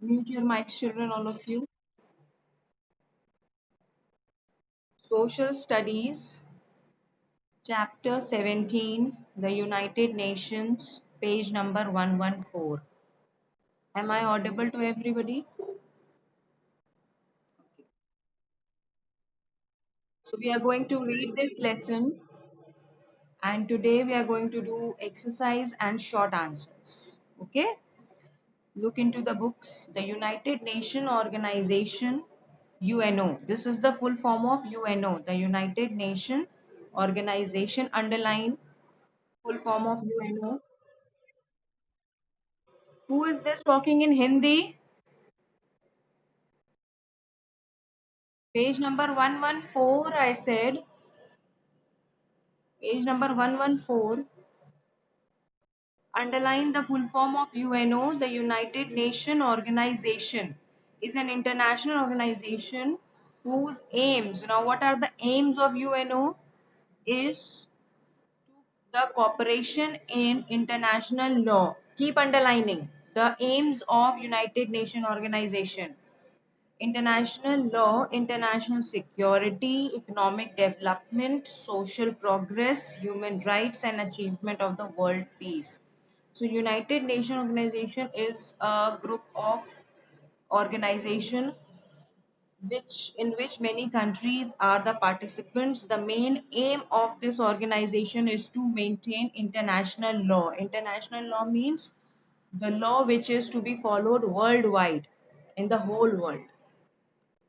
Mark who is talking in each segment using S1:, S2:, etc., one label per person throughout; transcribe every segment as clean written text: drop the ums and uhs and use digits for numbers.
S1: Mute your mics, children, all of you. Social Studies, Chapter 17, The United Nations, page number 114. Am I audible to everybody? So, we are going to read this lesson, and today we are going to do exercise and short answers. Okay? Look into the books. The United Nation Organization, UNO. This is the full form of UNO, the United Nation Organization. Underline full form of UNO. Who is this talking in Hindi? Page number 114, I said. Page number 114. Underline the full form of UNO. The United Nation Organization is an international organization whose aims, now what are the aims of UNO? Is the cooperation in international law. Keep underlining the aims of United Nation Organization. International law, international security, economic development, social progress, human rights, and achievement of the world peace. So, United Nations Organization is a group of organization in which many countries are the participants. The main aim of this organization is to maintain international law. International law means the law which is to be followed worldwide in the whole world.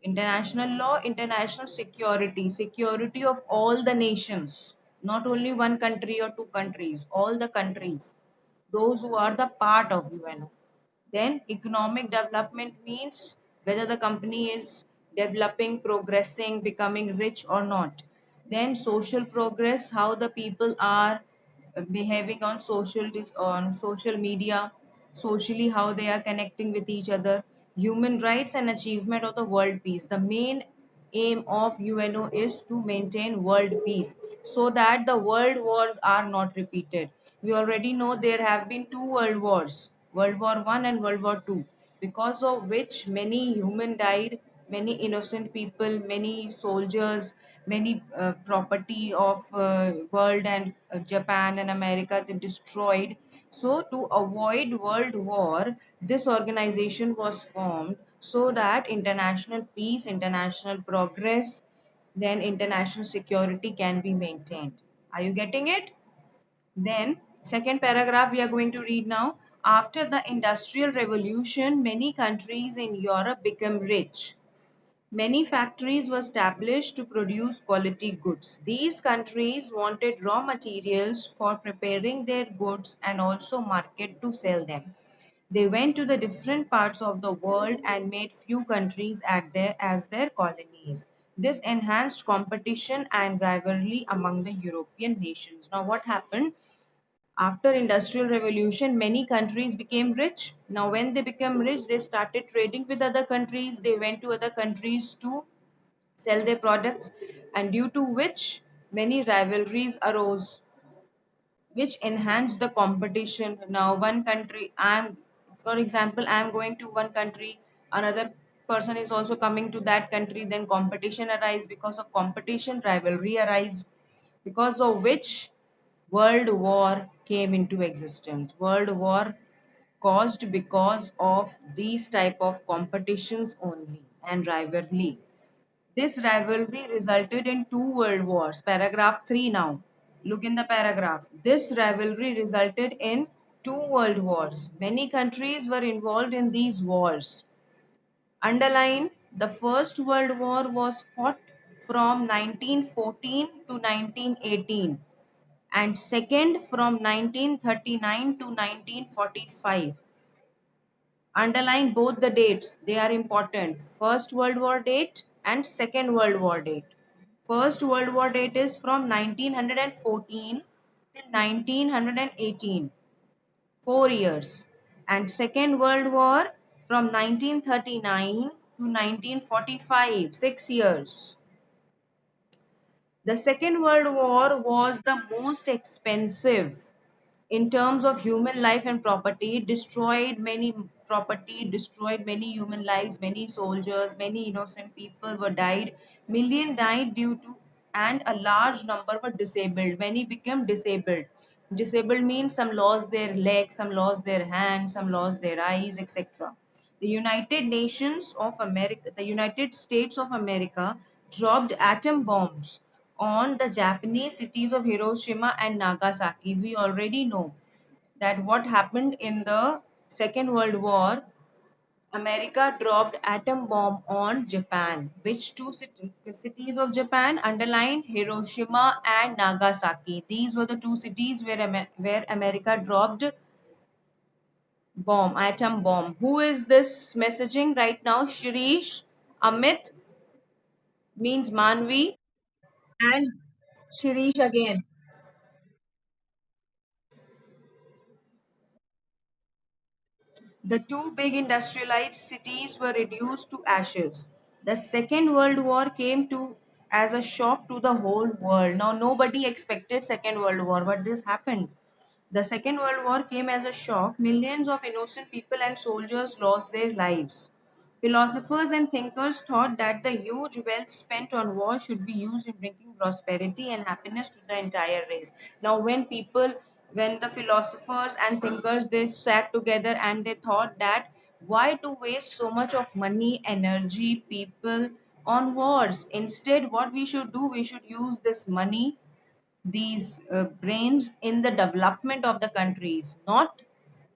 S1: International law, international security, security of all the nations, not only one country or two countries, all the countries, those who are the part of UNO. Then economic development means whether the company is developing, progressing, becoming rich or not. Then social progress, how the people are behaving on social media, socially how they are connecting with each other. Human rights and achievement of the world peace. The main aim of UNO is to maintain world peace so that the world wars are not repeated. We already know there have been two world wars, World War One and World War Two, because of which many human died, many innocent people, many soldiers, many property of world and Japan and America they destroyed. So to avoid world war, this organization was formed so that international peace, international progress, then international security can be maintained. Are you getting it? Then, second paragraph we are going to read now. After the Industrial Revolution, many countries in Europe became rich. Many factories were established to produce quality goods. These countries wanted raw materials for preparing their goods and also market to sell them. They went to the different parts of the world and made few countries as their colonies. This enhanced competition and rivalry among the European nations. Now, what happened? After industrial revolution, many countries became rich. Now when they became rich, they started trading with other countries. They went to other countries to sell their products, and due to which many rivalries arose, which enhanced the competition. Now one country, I'm for example, I'm going to one country, another person is also coming to that country, then competition arise. Because of competition, rivalry arise, because of which world war came into existence. World war caused because of these type of competitions only and rivalry. This rivalry resulted in two world wars. Paragraph 3 now. Look in the paragraph. This rivalry resulted in two world wars. Many countries were involved in these wars. Underline, the First World War was fought from 1914 to 1918 and second from 1939 to 1945. Underline both the dates, they are important. First World War date and Second World War date. First World War date is from 1914 till 1918, 4 years. And Second World War from 1939 to 1945, 6 years. The Second World War was the most expensive. in terms of human life and property, destroyed many property, destroyed many human lives, many soldiers, many innocent people were died, million died due to, and a large number were disabled, many became disabled. Disabled means some lost their legs, some lost their hands, some lost their eyes, etc. The United Nations of America, the United States of America dropped atom bombs on the Japanese cities of Hiroshima and Nagasaki. We already know that what happened in the Second World War. America dropped atom bomb on Japan. Which two cities of Japan? Underline Hiroshima and Nagasaki. These were the two cities where where America dropped bomb, atom bomb. Who is this messaging right now? Shirish, Amit means Manvi, and Shirish again. The two big industrialized cities were reduced to ashes. The Second World War came to as a shock to the whole world. Now nobody expected Second World War, but this happened. The Second World War came as a shock. Millions of innocent people and soldiers lost their lives. Philosophers and thinkers thought that the huge wealth spent on war should be used in bringing prosperity and happiness to the entire race. Now, when the philosophers and thinkers they sat together and they thought that why to waste so much of money, energy, people on wars? Instead, what we should do, we should use this money, these brains in the development of the countries, not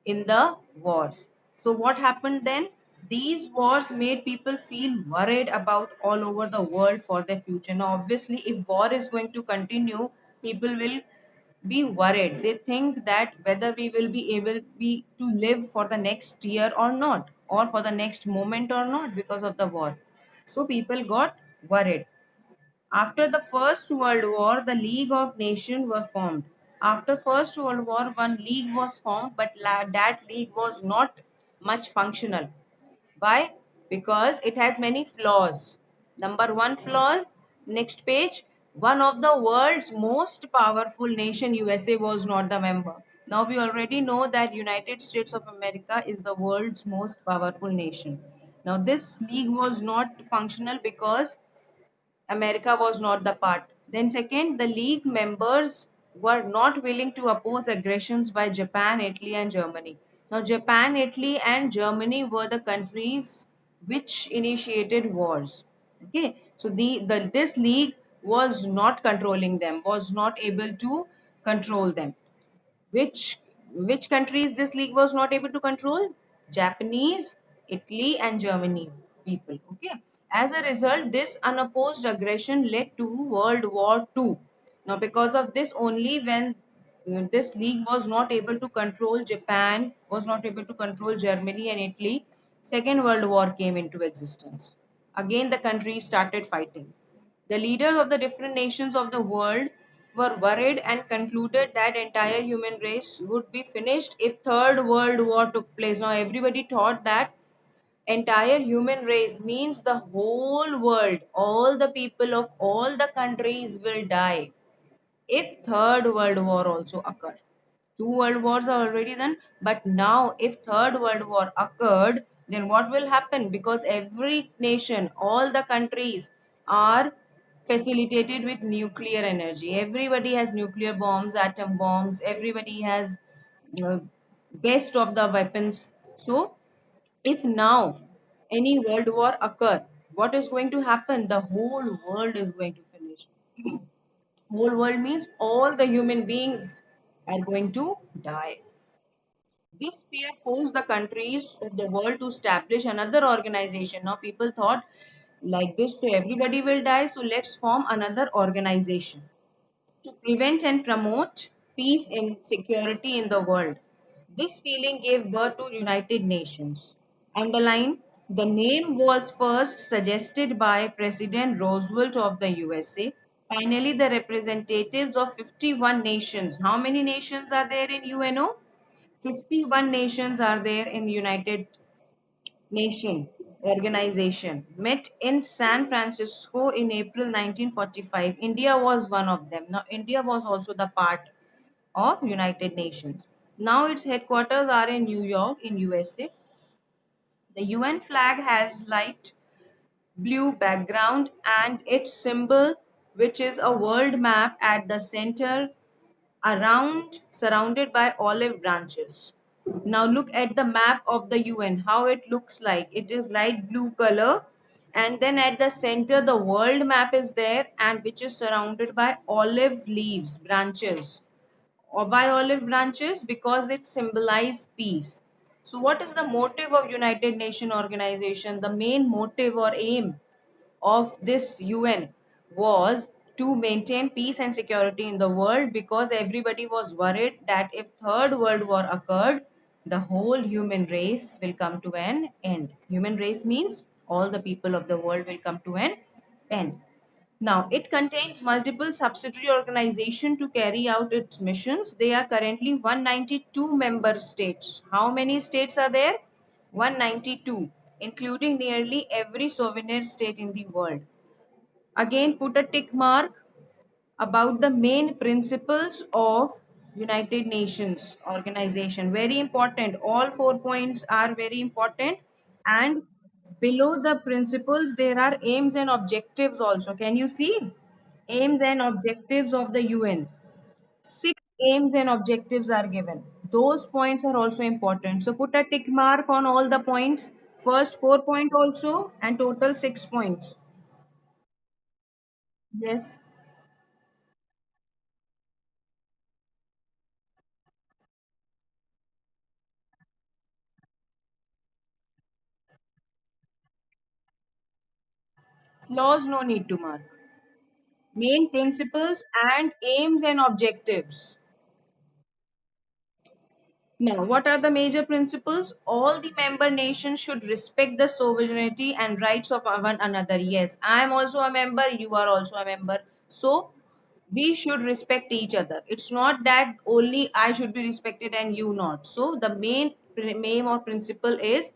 S1: in the wars. So, what happened then? These wars made people feel worried about all over the world for their future. Now, obviously, if war is going to continue, people will be worried. They think that whether we will be able be to live for the next year or not, or for the next moment or not because of the war. So people got worried. After the First World War, the League of Nations were formed. After First World War, one league was formed, but that league was not much functional. Why? Because it has many flaws. Number one flaw, next page, one of the world's most powerful nation, USA, was not the member. Now we already know that United States of America is the world's most powerful nation. Now this league was not functional because America was not the part. Then, second, the League members were not willing to oppose aggressions by Japan, Italy, and Germany. Now, Japan, Italy, and Germany were the countries which initiated wars. Okay, so the this league was not controlling them, was not able to control them. Which countries this league was not able to control? Japanese, Italy, and Germany people. Okay. As a result, this unopposed aggression led to World War II. Now, because of this, only when this league was not able to control Japan, was not able to control Germany and Italy, Second World War came into existence. Again, the countries started fighting. The leaders of the different nations of the world were worried and concluded that entire human race would be finished if Third World War took place. Now everybody thought that entire human race means the whole world, all the people of all the countries will die if Third World War also occurred. Two world wars are already done, but now if Third World War occurred, then what will happen? Because every nation, all the countries are facilitated with nuclear energy. Everybody has nuclear bombs, atom bombs. Everybody has uh, best of the weapons. So if now any world war occur, what is going to happen? The whole world is going to finish. Whole world means all the human beings are going to die. This fear forced the countries of the world to establish another organization. Now people thought like this, so everybody will die, so let's form another organization to prevent and promote peace and security in the world. This feeling gave birth to United Nations. Underline, the name was first suggested by President Roosevelt of the USA. Finally, the representatives of 51 nations. How many nations are there in UNO? 51 nations are there in United Nation organization met in San Francisco in April 1945. India was one of them. Now, India was also the part. of United Nations. Now its headquarters are in New York in USA. The UN flag has light blue background and its symbol, which is a world map at the center, around surrounded by olive branches. Now look at the map of the UN, how it looks like. It is light blue color, and then at the center the world map is there, and which is surrounded by olive leaves, branches. Or by olive branches because it symbolizes peace. So what is the motive of United Nation organization? The main motive or aim of this UN was to maintain peace and security in the world, because everybody was worried that if third world war occurred, the whole human race will come to an end. Human race means all the people of the world will come to an end. Now, it contains multiple subsidiary organizations to carry out its missions. They are currently 192 member states. How many states are there? 192, including nearly every sovereign state in the world. Again, put a tick mark about the main principles of United Nations organization. Very important. All 4 points are very important. And below the principles, there are aims and objectives also. Can you see? Aims and objectives of the UN. Six aims and objectives are given. Those points are also important. So put a tick mark on all the points. First 4 points also, and total 6 points. Yes. Flaws, no need to mark. Main principles and aims and objectives. Now, what are the major principles? All the member nations should respect the sovereignty and rights of one another. Yes, I am also a member, you are also a member. So, we should respect each other. It's not that only I should be respected and you not. So, the main aim or principle is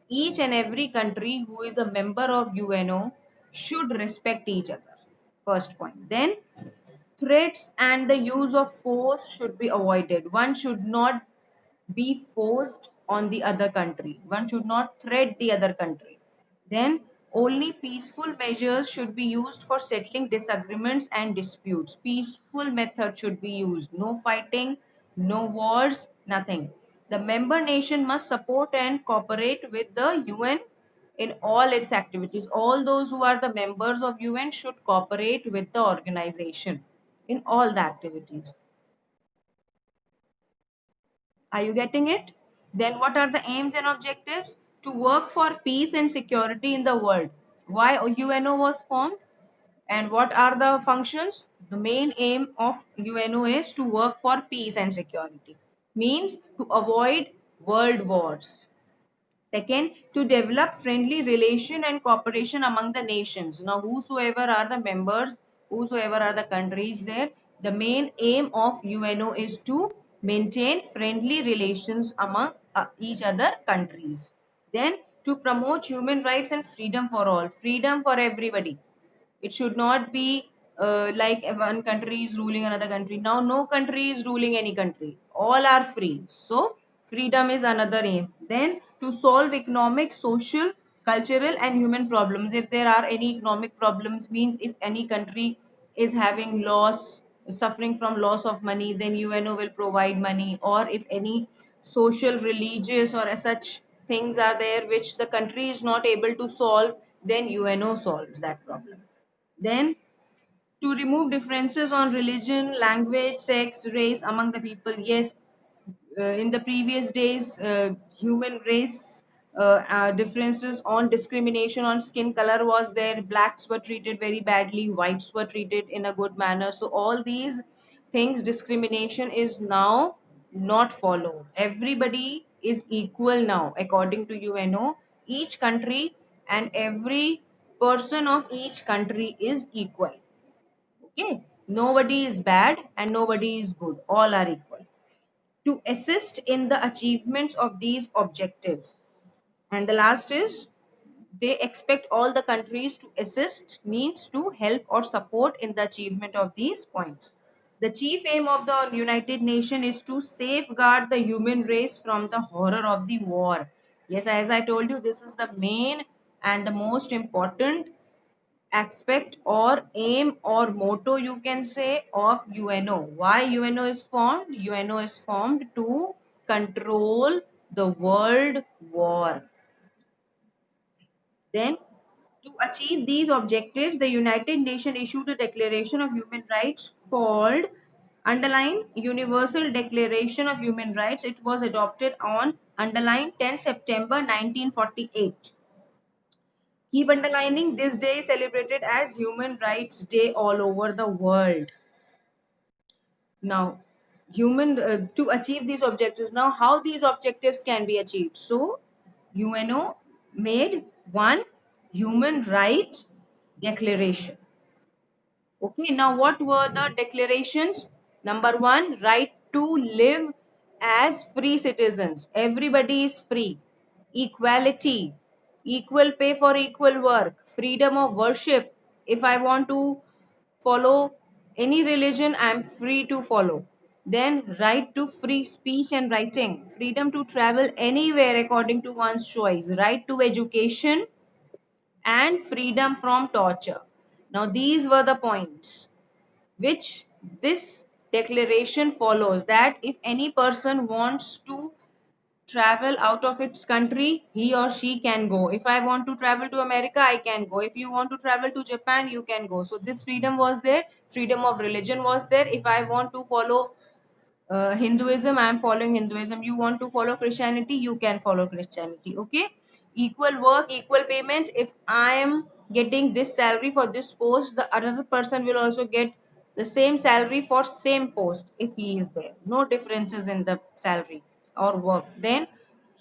S1: each and every country who is a member of UNO should respect each other. First point. Then, threats and the use of force should be avoided. One should not be forced on the other country. One should not threat the other country. Then only peaceful measures should be used for settling disagreements and disputes. Peaceful method should be used. No fighting, no wars, nothing. The member nation must support and cooperate with the UN in all its activities. All those who are the members of UN should cooperate with the organization in all the activities. Are you getting it? Then what are the aims and objectives? To work for peace and security in the world. Why UNO was formed? And what are the functions? The main aim of UNO is to work for peace and security. Means to avoid world wars. Second, to develop friendly relation and cooperation among the nations. Now, whosoever are the members, whosoever are the countries there, the main aim of UNO is to maintain friendly relations among each other countries. Then, to promote human rights and freedom for all, freedom for everybody. It should not be like one country is ruling another country. Now, no country is ruling any country. All are free. So, freedom is another aim. Then, to solve economic, social, cultural, and human problems. If there are any economic problems, means if any country is having loss, suffering from loss of money, then UNO will provide money. Or if any social, religious, or as such things are there which the country is not able to solve, then UNO solves that problem. Then, to remove differences on religion, language, sex, race among the people. Yes, in the previous days, human race differences on discrimination on skin color was there. Blacks were treated very badly, whites were treated in a good manner. So, all these things, discrimination is now not followed. Everybody is equal now, according to UNO. Each country and every person of each country is equal. Okay, nobody is bad and nobody is good, all are equal. To assist in the achievements of these objectives. And the last is they expect all the countries to assist, means to help or support in the achievement of these points. The chief aim of the United Nations is to safeguard the human race from the horror of the war. Yes, as I told you, this is the main and the most important aspect or aim or motto, you can say, of UNO. Why UNO is formed? UNO is formed to control the world war. Then, to achieve these objectives, the United Nations issued a Declaration of Human Rights called Underline Universal Declaration of Human Rights. It was adopted on underline 10 September 1948. Keep underlining, this day is celebrated as Human Rights Day all over the world. Now, human to achieve these objectives. Now, how these objectives can be achieved? So, UNO made one human right declaration. Okay, now what were the declarations? Number one, right to live as free citizens. Everybody is free. Equality, equal pay for equal work, freedom of worship. If I want to follow any religion, I am free to follow. Then, right to free speech and writing, freedom to travel anywhere according to one's choice, right to education, and freedom from torture. Now, these were the points which this declaration follows, that if any person wants to travel out of its country, he or she can go. If I want to travel to America, I can go. If you want to travel to Japan, you can go. So this freedom was there. Freedom of religion was there. If I want to follow Hinduism, I am following Hinduism. You want to follow Christianity, you can follow Christianity. Okay. Equal work, equal payment. If I am getting this salary for this post, the other person will also get the same salary for same post if he is there. No differences in the salary or work. Then,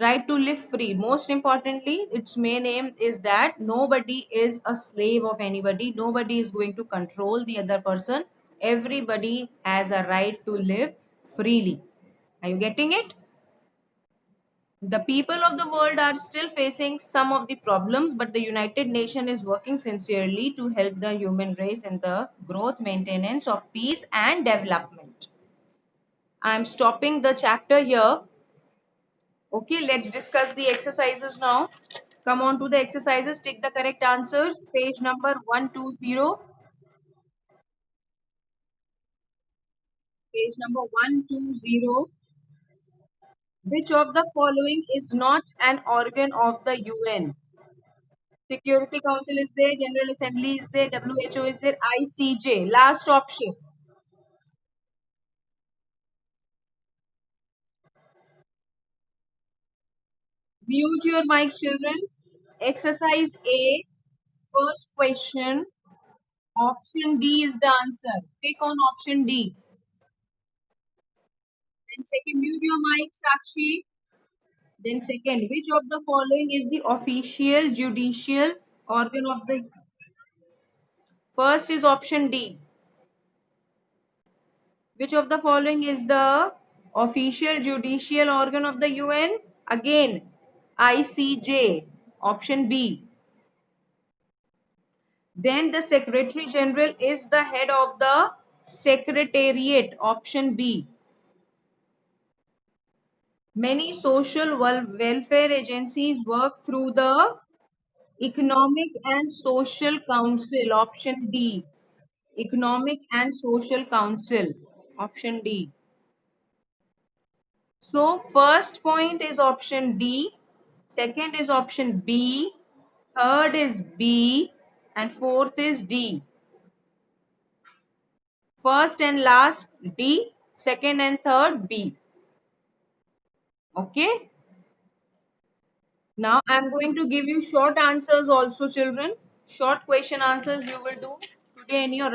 S1: right to live free. Most importantly, its main aim is that nobody is a slave of anybody. Nobody is going to control the other person. Everybody has a right to live freely. Are you getting it? The people of the world are still facing some of the problems, but the United Nations is working sincerely to help the human race in the growth, maintenance of peace and development. I am stopping the chapter here. Okay, let's discuss the exercises now. Come on to the exercises. Take the correct answers. Page number 120. Page number 120. Which of the following is not an organ of the UN? Security Council is there, General Assembly is there, WHO is there, ICJ. Last option. Mute your mic, children. Exercise A, first question. Option D is the answer. Click on option D. Then second, mute your mic, Sakshi. Then second, which of the following is the official judicial organ of the... First is option D. Which of the following is the official judicial organ of the UN? Again, ICJ. Option B. Then the Secretary General is the head of the Secretariat. Option B. Many social welfare agencies work through the Economic and Social Council. Option D. Economic and Social Council. Option D. So first point is option D, second is option B, third is B, and fourth is D. First and last D, second and third B. Okay. Now I am going to give you short answers also, children. Short question answers you will do today in your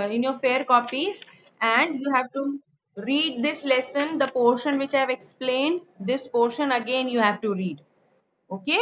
S1: in your fair copies, and you have to read this lesson, the portion which I have explained. This portion again you have to read. Okay.